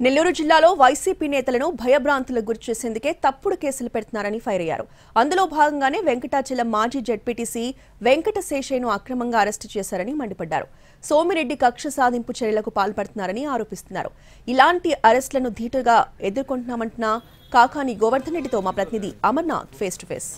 నెల్లూరు జిల్లాలో వైసీపీ నేతలను భయభ్రాంతులకు గురిచేసేందుకే తప్పుడు కేసులు పెడుతున్నారని ఫైర్ అయ్యారు. అందులో భాగంగానే వెంకటాచలం మాజీ జెడ్పీటీసీ వెంకట శేషయ్యను అక్రమంగా అరెస్టు చేశారని మండిపడ్డారు. సోమిరెడ్డి కక్ష సాధింపు చర్యలకు పాల్పడుతున్నారని ఆరోపిస్తున్నారు. ఇలాంటి అరెస్టులను ధీటుగా ఎదుర్కొంటున్నామంటున్న కాకాని గోవర్ధన్ రెడ్డితో మా ప్రతినిధి అమర్నాథ్ ఫేస్ టు ఫేస్.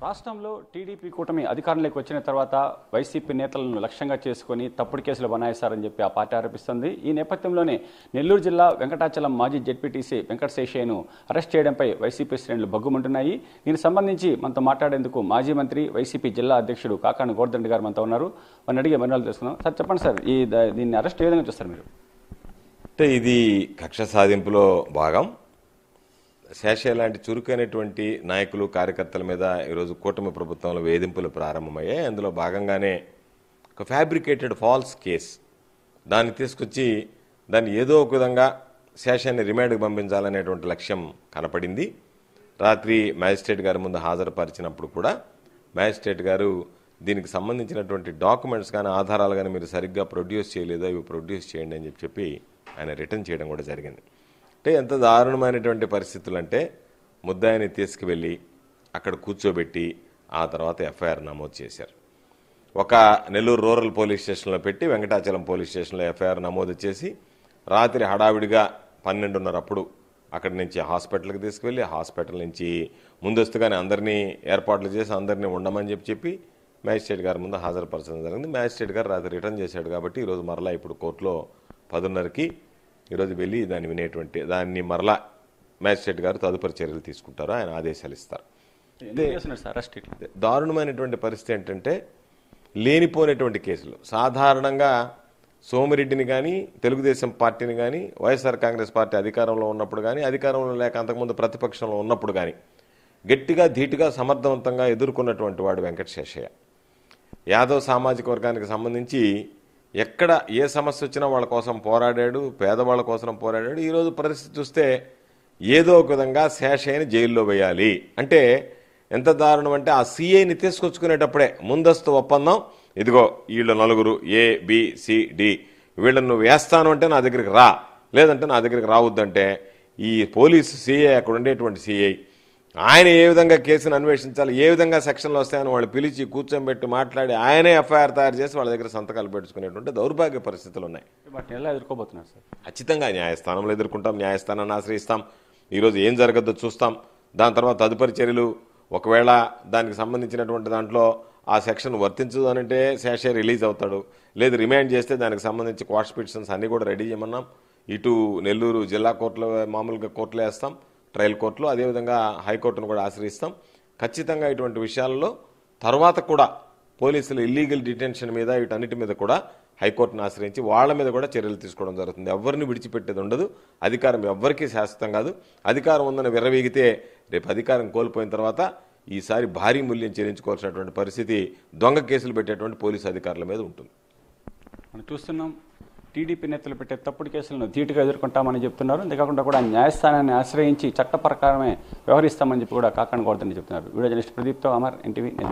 రాష్ట్రంలో టీడీపీ కూటమి అధికారంలోకి వచ్చిన తర్వాత వైసీపీ నేతలను లక్ష్యంగా చేసుకుని తప్పుడు కేసులు బనాయిస్తారని చెప్పి ఆ పార్టీ ఆరోపిస్తుంది. ఈ నేపథ్యంలోనే నెల్లూరు జిల్లా వెంకటాచలం మాజీ జెడ్పీటీసీ వెంకట శేషయ్యను అరెస్ట్ చేయడంపై వైసీపీ శ్రేణులు బగ్గుమంటున్నాయి. దీనికి సంబంధించి మనతో మాట్లాడేందుకు మాజీ మంత్రి వైసీపీ జిల్లా అధ్యక్షుడు కాకాని గోవర్ధన్ రెడ్డి గారు మనతో ఉన్నారు. మన అడిగే మరణాలు తెలుసుకుందాం. సార్ చెప్పండి సార్, దీన్ని అరెస్ట్ ఏ విధంగా చూస్తారు మీరు? అంటే ఇది కక్ష సాధింపులో భాగం. శేషయ్య లాంటి చురుకైనటువంటి నాయకులు కార్యకర్తల మీద ఈరోజు కూటమి ప్రభుత్వంలో వేధింపులు ప్రారంభమయ్యాయి. అందులో భాగంగానే ఒక ఫ్యాబ్రికేటెడ్ ఫాల్స్ కేస్ దాన్ని తీసుకొచ్చి దాన్ని ఏదో ఒక విధంగా శేషయ్యని రిమాండ్కి పంపించాలనేటువంటి లక్ష్యం కనపడింది. రాత్రి మ్యాజిస్ట్రేట్ గారి ముందు హాజరుపరిచినప్పుడు కూడా మ్యాజిస్ట్రేట్ గారు దీనికి సంబంధించినటువంటి డాక్యుమెంట్స్ కానీ ఆధారాలు కానీ మీరు సరిగ్గా ప్రొడ్యూస్ చేయలేదో ఇవి ప్రొడ్యూస్ చేయండి అని చెప్పి ఆయన రిటర్న్ చేయడం కూడా జరిగింది. అంటే ఎంత దారుణమైనటువంటి పరిస్థితులు అంటే ముద్దాయిని తీసుకువెళ్ళి అక్కడ కూర్చోబెట్టి ఆ తర్వాత ఎఫ్ఐఆర్ నమోదు చేశారు. ఒక నెల్లూరు రూరల్ పోలీస్ స్టేషన్లో పెట్టి వెంకటాచలం పోలీస్ స్టేషన్లో ఎఫ్ఐఆర్ నమోదు చేసి రాత్రి హడావిడిగా 12:30 అప్పుడు అక్కడి నుంచి హాస్పిటల్కి తీసుకువెళ్ళి హాస్పిటల్ నుంచి ముందస్తుగానే అందరినీ ఏర్పాట్లు చేసి అందరినీ ఉండమని చెప్పి మ్యాజిస్ట్రేట్ గారి ముందు హాజరుపరచడం జరిగింది. మ్యాజిస్ట్రేట్ గారు రాత్రి రిటర్న్ చేశాడు కాబట్టి ఈరోజు మరలా ఇప్పుడు కోర్టులో 10:30కి ఈరోజు వెళ్ళి దాన్ని మరలా మ్యాజిస్ట్రేట్ గారు తదుపరి చర్యలు తీసుకుంటారు, ఆయన ఆదేశాలు ఇస్తారు. దారుణమైనటువంటి పరిస్థితి ఏంటంటే లేనిపోయినటువంటి కేసులు. సాధారణంగా సోమిరెడ్డిని కానీ తెలుగుదేశం పార్టీని కానీ వైఎస్ఆర్ కాంగ్రెస్ పార్టీ అధికారంలో ఉన్నప్పుడు కానీ అధికారంలో లేక అంతకుముందు ప్రతిపక్షంలో ఉన్నప్పుడు కానీ గట్టిగా ధీటుగా సమర్థవంతంగా ఎదుర్కొన్నటువంటి వాడు వెంకట శేషయ్య. యాదవ్ సామాజిక వర్గానికి సంబంధించి ఎక్కడ ఏ సమస్య వచ్చినా వాళ్ళ కోసం పోరాడాడు, పేదవాళ్ళ కోసం పోరాడాడు. ఈరోజు పరిస్థితి చూస్తే ఏదో ఒక విధంగా శేషయ్యని జైల్లో వేయాలి అంటే ఎంత దారుణం అంటే ఆ సిఐని తీసుకొచ్చుకునేటప్పుడే ముందస్తు ఒప్పందం, ఇదిగో వీళ్ళు నలుగురు ABCD వీళ్ళని నువ్వు వేస్తాను అంటే నా దగ్గరికి రా, లేదంటే నా దగ్గరికి రావద్దంటే ఈ పోలీసు సిఐ అక్కడ ఉండేటువంటి సిఐ ఆయన ఏ విధంగా కేసును అన్వేషించాలి, ఏ విధంగా సెక్షన్లు వస్తాయని వాళ్ళు పిలిచి కూర్చోబెట్టి మాట్లాడి ఆయనే ఎఫ్ఐఆర్ తయారు చేసి వాళ్ళ దగ్గర సంతకాలు పెట్టుకునేటువంటి దౌర్భాగ్య పరిస్థితులు ఉన్నాయి. ఎలా ఎదుర్కోబోతున్నారు సార్? ఖచ్చితంగా న్యాయస్థానంలో ఎదుర్కొంటాం, న్యాయస్థానాన్ని ఆశ్రయిస్తాం. ఈరోజు ఏం జరగద్దో చూస్తాం. దాని తర్వాత తదుపరి చర్యలు ఒకవేళ దానికి సంబంధించినటువంటి దాంట్లో ఆ సెక్షన్ వర్తించదు అనంటే శేషయ్య రిలీజ్ అవుతాడు, లేదు రిమాండ్ చేస్తే దానికి సంబంధించి క్వాష్ పిటిషన్స్ అన్నీ కూడా రెడీ చేయమన్నాం. ఇటు నెల్లూరు జిల్లా కోర్టులో మామూలుగా కోర్టులో వేస్తాం, ట్రయల్ కోర్టులో, అదేవిధంగా హైకోర్టును కూడా ఆశ్రయిస్తాం. ఖచ్చితంగా ఇటువంటి విషయాల్లో తర్వాత కూడా పోలీసులు ఇల్లీగల్ డిటెన్షన్ మీద వీటన్నిటి మీద కూడా హైకోర్టును ఆశ్రయించి వాళ్ళ మీద కూడా చర్యలు తీసుకోవడం జరుగుతుంది. ఎవరిని విడిచిపెట్టేది ఉండదు. అధికారం ఎవ్వరికీ శాశ్వతం కాదు. అధికారం ఉందని విర్రవీగితే రేపు అధికారం కోల్పోయిన తర్వాత ఈసారి భారీ మూల్యం చెల్లించుకోవాల్సినటువంటి పరిస్థితి దొంగ కేసులు పెట్టేటువంటి పోలీసు అధికారుల మీద ఉంటుంది. మనం చూస్తున్నాం, టీడీపీ నేతలు పెట్టే తప్పుడు కేసులను ధీటుగా ఎదుర్కొంటామని చెప్తున్నారు. అంతేకాకుండా కూడా న్యాయస్థానాన్ని ఆశ్రయించి చట్ట ప్రకారమే వ్యవహరిస్తామని చెప్పి కూడా కాకాని గోవర్ధన్ రెడ్డి చెప్తున్నారు. వీడియో జర్నలిస్ట్ ప్రదీప్తో అమర్, NTV నెల్లూరు.